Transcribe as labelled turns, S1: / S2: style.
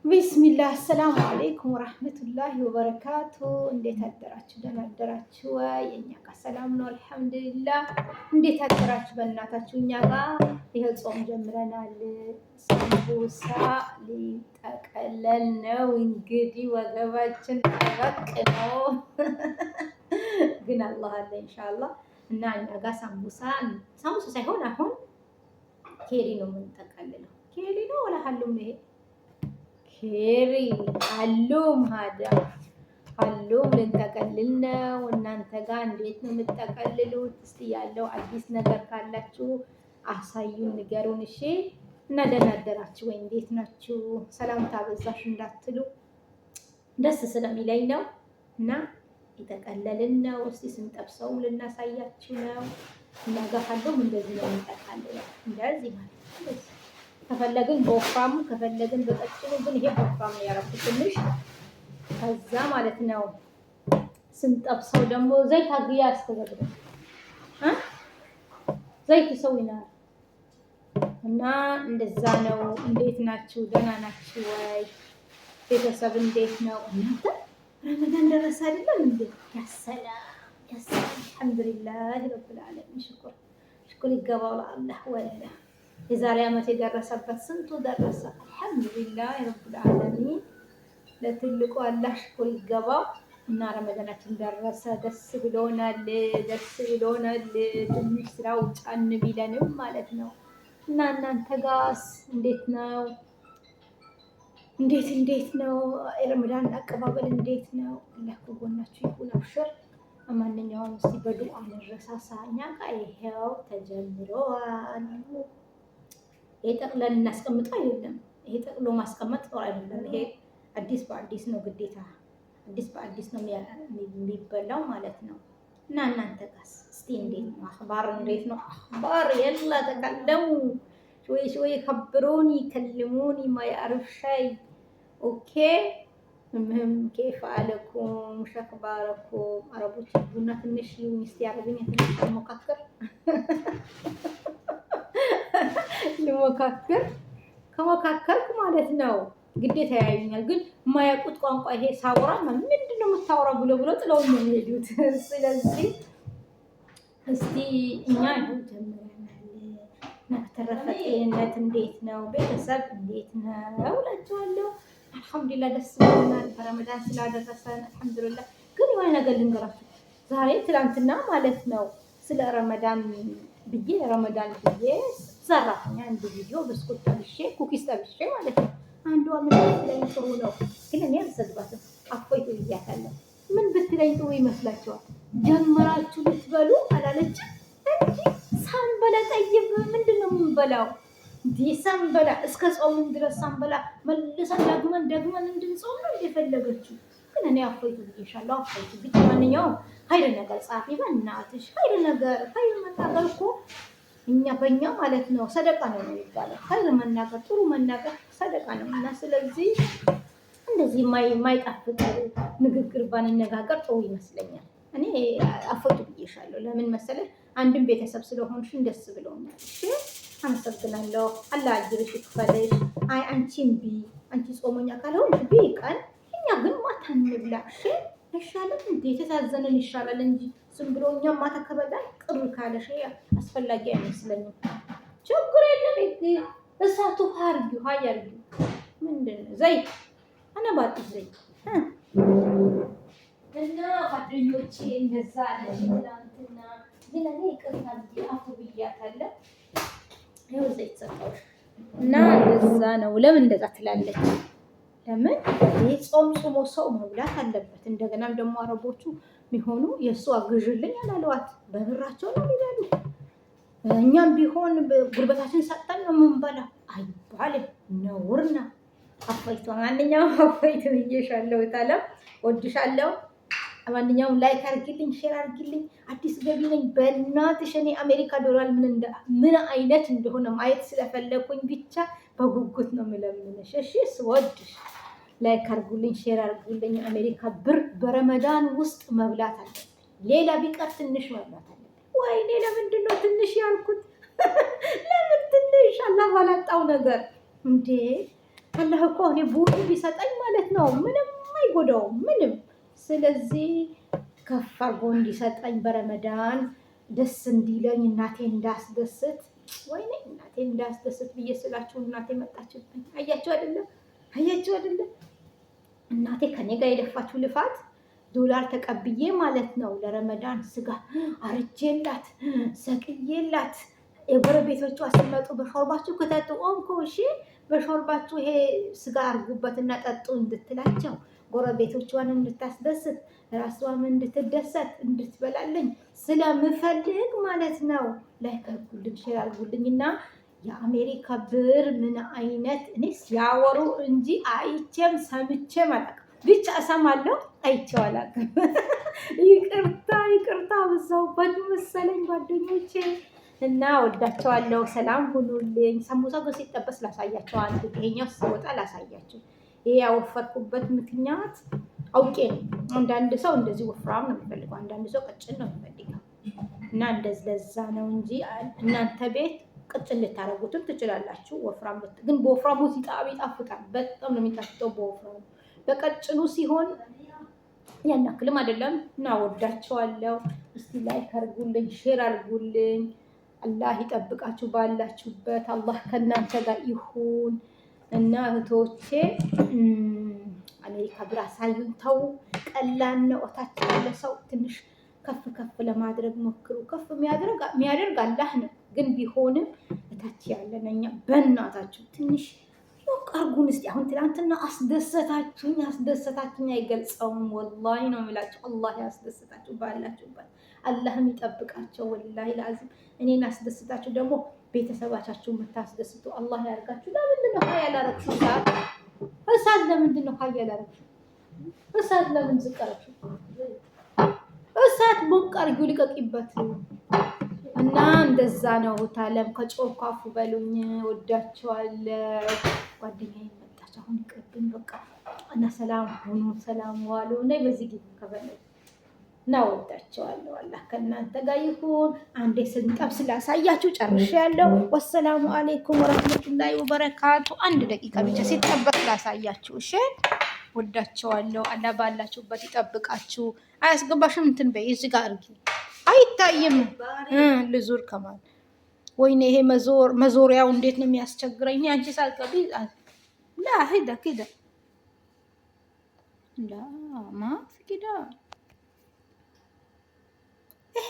S1: ቢስሚላህ አሰላሙ አለይኩም ወራህመቱላሂ ወበረካቱ። እንዴት አደራችሁ? ደህና አደራችሁ ወይ? የኛ ጋር ሰላም ነው አልሐምዱሊላህ። እንዴት አደራችሁ? በእናታችሁ እኛ ጋር ይሄ ጾም ጀምረናል። ሳምቡሳ ሊጠቀለል ነው እንግዲህ ወገባችን ጠበቅ ነው። ግን አላህ አለ ኢንሻአላህ እና እኛ ጋር ሳምቡሳ ሳይሆን አሁን ኬሪ ነው የምንጠቀልለው። ኬሪ ነው ወላ ሀሉም ነው ይሄ ኬሪ ሀሉም ሀሉም ልንጠቀልል ነው። እናንተ ጋር እንዴት ነው የምትጠቀልሉት? እስቲ ያለው አዲስ ነገር ካላችሁ አሳዩን፣ ንገሩን። እሺ እና ደህና አደራችሁ ወይ? እንዴት ናችሁ? ሰላምታ በዛሽ እንዳትሉ ደስ ስለሚለኝ ነው። እና የተቀለልን ነው። እስቲ ስንጠብሰውም ልናሳያችሁ ነው። እና ጋር ሀሉም እንደዚህ ነው የምንጠቀልለው። እንደዚህ ማለት ነው። ከፈለግን በወፍራሙ ከፈለግን በቀጭኑ፣ ግን ይሄ በወፍራሙ ነው ያደረኩት ትንሽ። ከዛ ማለት ነው ስንጠብሰው ደግሞ ዘይት አግያ ያስተገብረ ዘይት ይሰውናል። እና እንደዛ ነው። እንዴት ናችሁ? ደህና ናችሁ ወይ? ቤተሰብ እንዴት ነው? እናንተ ረመዳን ደረሰ አይደለም እንዴ? ያሰላም አልሐምዱሊላህ ረብል ዓለሚን። ሽኩር ይገባው ለአላህ ወላ የዛሬ ዓመት የደረሰበት ስንቱ ደረሰ። አልሐምዱሊላህ ረብል ዓለሚን። ለትልቁ አላህ ሽኩር ይገባው እና ረመዳናችን ደረሰ። ደስ ብሎናል። ትንሽ ስራው ጫን ቢለንም ማለት ነው። እና እናንተ ጋርስ እንዴት ነው? እንዴት ነው የረመዳን አቀባበል እንዴት ነው? አላህ ከጎናችሁ ይሁን። አብሽር። ማንኛውም እስቲ በዱዓ እንረሳሳ። እኛ ጋር ይሄው ተጀምሯል። ይሄ ጠቅለን እናስቀምጠው አይደለም። ይሄ ጠቅሎ ማስቀመጥ ጥሩ አይደለም። ይሄ አዲስ በአዲስ ነው ግዴታ፣ አዲስ በአዲስ ነው የሚበላው ማለት ነው። እና እናንተ ጋርስ እስቲ እንዴት ነው? አኽባር እንዴት ነው? አኽባር የላ ተከለሙ شوي خبروني كلموني ما يعرف شيء. اوكي المهم كيف حالكم؟ وش اخباركم؟ عربوش تبونا ትንሽ እስቲ አረብኛ ትንሽ ልሞካክር ከሞካከርኩ ማለት ነው ግዴታ ያዩኛል። ግን የማያውቁት ቋንቋ ይሄ ሳውራ ምንድን ነው የምታወራው ብሎ ጥለው ነው የሚሄዱት። ስለዚህ እስቲ እኛ ይሁን ጀምረናል። በተረፈ ጤንነት እንዴት ነው? ቤተሰብ እንዴት ነው እላችኋለሁ። አልሐምዱሊላህ ደስ ብሎናል በረመዳን ስላደረሰን አልሐምዱሊላህ። ግን የሆነ ነገር ልንገራችሁ ዛሬ ትላንትና ማለት ነው ስለ ረመዳን ብዬ ሰራሁኝ አንድ ቪዲዮ ብስኩት ጠብሼ ኩኪስ ጠብሼ ማለት ነው። አንዷ ምን ብትለኝ ጥሩ ነው፣ ግን እኔ አልሰድባትም። አፎይቱ ብያታለሁ። ምን ብትለኝ ጥሩ ይመስላችኋል? ጀምራችሁ ልትበሉ አላለችም እንጂ ሳንበላ ጠይብ ምንድን ነው የምንበላው? እንዲህ ሳንበላ እስከ ጾምን ድረስ ሳንበላ መልሰን ደግመን እንድንጾም ነው የፈለገችው። ግን እኔ አፎይቱ ብዬሻለሁ። አፎይቱ ብቻ ማንኛውም ሀይር ነገር ጻፊ በእናትሽ። ሀይር መናገር እኮ በእኛ ማለት ነው ሰደቃ ነው የሚባለው። ሀይር መናገር ጥሩ መናገር ሰደቃ ነው። እና ስለዚህ እንደዚህ የማይጣፍጥ ንግግር ባንነጋገር ጥሩ ይመስለኛል። እኔ አፎይቱ ብዬሻለሁ። ለምን መሰለህ? አንድም ቤተሰብ ስለሆንሽኝ ደስ ብሎኛል። አመሰግናለሁ። አላህ አጅርሽ ይክፈልሽ። አይ አንቺ ጾመኛ ካልሆንሽ ቢ ቀን እኛ ግን ማታ እንብላ። እሺ አይሻልም እንዴ? የተዛዘንን ይሻላል እንጂ ዝም ብሎ እኛም ማታ ከበላን ቅር ካለሽ አስፈላጊ አይመስለኝም። ችግር የለም። እሳቱ አርጊው አያርጊው ምንድን ነው ዘይት አነባጥ ዘይት እና ጓደኞቼ እንደዛ አለ ትናንትና። ግን እኔ ይቅርታ ብዬ አፉ ብያታለሁ። ይኸው ዘይት ሰጠሁሽ እና እንደዛ ነው። ለምን እንደዛ ትላለች? ለምን ይሄ ጾሞ ሰው መብላት አለበት። እንደገናም ደግሞ አረቦቹ የሚሆኑ የእሱ አግዥልኝ አላለዋት፣ በብራቸው ነው የሚበሉ። እኛም ቢሆን ጉልበታችን ሰጠን ነው የምንበላው አይባልም፣ ነውር ነው። አፈይቷ ማንኛውም አፈይት ብዬሻለሁ። ታለም ወድሻለሁ። ማንኛውም ላይክ አርግልኝ፣ ሼር አርግልኝ። አዲስ ገቢ ነኝ በእናትሽ። እኔ አሜሪካ ዶላር ምን አይነት እንደሆነ ማየት ስለፈለኩኝ ብቻ በጉጉት ነው የምለምንሽ። እሺ ስወድሽ ላይክ አርጉልኝ፣ ሼር አርጉልኝ። አሜሪካ ብር በረመዳን ውስጥ መብላት አለብን። ሌላ ቢቀር ትንሽ መብላት አለብን። ወይኔ ለምንድን ነው ትንሽ ያልኩት? ለምን ትንሽ? አላህ ባላጣው ነገር እንዴ አላህ እኮ እኔ ቡጢ ቢሰጠኝ ማለት ነው ምንም አይጎዳውም ምንም። ስለዚህ ከፍ አድርጎ እንዲሰጠኝ በረመዳን ደስ እንዲለኝ እናቴን እንዳስደስት ወይኔ እናቴን እንዳስደስት ብዬ ስላችሁ እናቴ መጣችብኝ። አያችሁ አይደለም? አያችሁ አይደለም? እናቴ ከኔ ጋር የለፋችሁ ልፋት ዶላር ተቀብዬ ማለት ነው ለረመዳን ስጋ አርጄላት ሰቅዬላት የጎረቤቶቿ ሲመጡ በሾርባችሁ ከተጡ ኦንኮ እሺ በሾርባችሁ ይሄ ስጋ አርጉበትና ጠጡ እንድትላቸው ጎረቤቶቿን እንድታስደስት ራሷም እንድትደሰት እንድትበላልኝ ስለምፈልግ ማለት ነው። ላይክ አድርጉልኝ ሼር አድርጉልኝና የአሜሪካ ብር ምን አይነት እኔ ሲያወሩ እንጂ አይቼም ሰምቼም አላውቅም። ብቻ እሰማለሁ አይቼው አላውቅም። ይቅርታ በዛውባችሁ መሰለኝ ጓደኞቼ እና ወዳቸዋለሁ። ሰላም ሁኑልኝ። ሰሙሳ ግን ሲጠበስ ላሳያቸው አንድ ይሄኛው ሲወጣ ላሳያቸው። ይሄ ያወፈርኩበት ምክንያት አውቄ ነው። አንዳንድ ሰው እንደዚህ ወፍራም ነው የሚፈልገው፣ አንዳንድ ሰው ቀጭን ነው የሚፈልገው እና እንደዚህ ለዛ ነው እንጂ እናንተ ቤት ቀጭን ልታረጉትም ትችላላችሁ። ወፍራም ግን በወፍራሙ ይጣፍጣል። በጣም ነው የሚጣፍጠው በወፍራሙ። በቀጭኑ ሲሆን ያን ያክልም አይደለም እና ወዳቸዋለሁ። እስቲ ላይክ አድርጉልኝ፣ ሼር አድርጉልኝ። አላህ ይጠብቃችሁ ባላችሁበት። አላህ ከእናንተ ጋር ይሁን እና እህቶቼ አሜሪካ ብር አሳዩኝ። ተው ቀላል ነው። እታች ያለ ሰው ትንሽ ከፍ ከፍ ለማድረግ ሞክሩ። ከፍ የሚያደርግ አላህ ነው። ግን ቢሆንም እታች ያለን እኛ በእናታችሁ ትንሽ ሞቅ አርጉን እስቲ። አሁን ትናንትና አስደሰታችሁኝ አይገልጸውም። ወላሂ ነው የሚላችሁ። አላህ ያስደሰታችሁ ባላችሁበት። አላህም ይጠብቃቸው። ወላሂ ላዚም እኔን አስደስታችሁ ደግሞ ቤተሰባቻችሁ የምታስደስቱ አላህ ያርጋችሁ። ለምንድን ነው ሀያ ያላረግሽው? እሳት ለምንድን ነው ሀያ ያላረግሽው? እሳት ለምን ዝቅ አረግሽው? እሳት ሞቅ አርጊው፣ ልቀቂበት እና እንደዛ ነው። ታለም ከጮኩ አፉ በሉኝ። ወዳቸዋለሁ። ጓደኛዬ መጣች አሁን ይቅርብኝ በቃ እና ሰላም ሁኑ፣ ሰላም ዋሉ እና በዚህ ጊዜ ከበለው እና ወዳቸዋለሁ። አላህ ከእናንተ ጋር ይሁን። አንዴ ስንጠብስ ላሳያችሁ ጨርሻለሁ። ወሰላሙ አለይኩም ወረህመቱላሂ ወበረካቱ። አንድ ደቂቃ ብቻ ሲጠበቅ ላሳያችሁ። እሺ ወዳቸዋለሁ። አላህ ባላችሁበት ይጠብቃችሁ። አያስገባሽም እንትን በይ እዚህ ጋር አድርጊ። አይታይም ልዙር ከማን ወይኔ ይሄ መዞሪያው እንዴት ነው የሚያስቸግረኝ። አንቺ ሳልቀቢ ላ ሂዳ ኪዳ ላ ማ ኪዳ ይሄ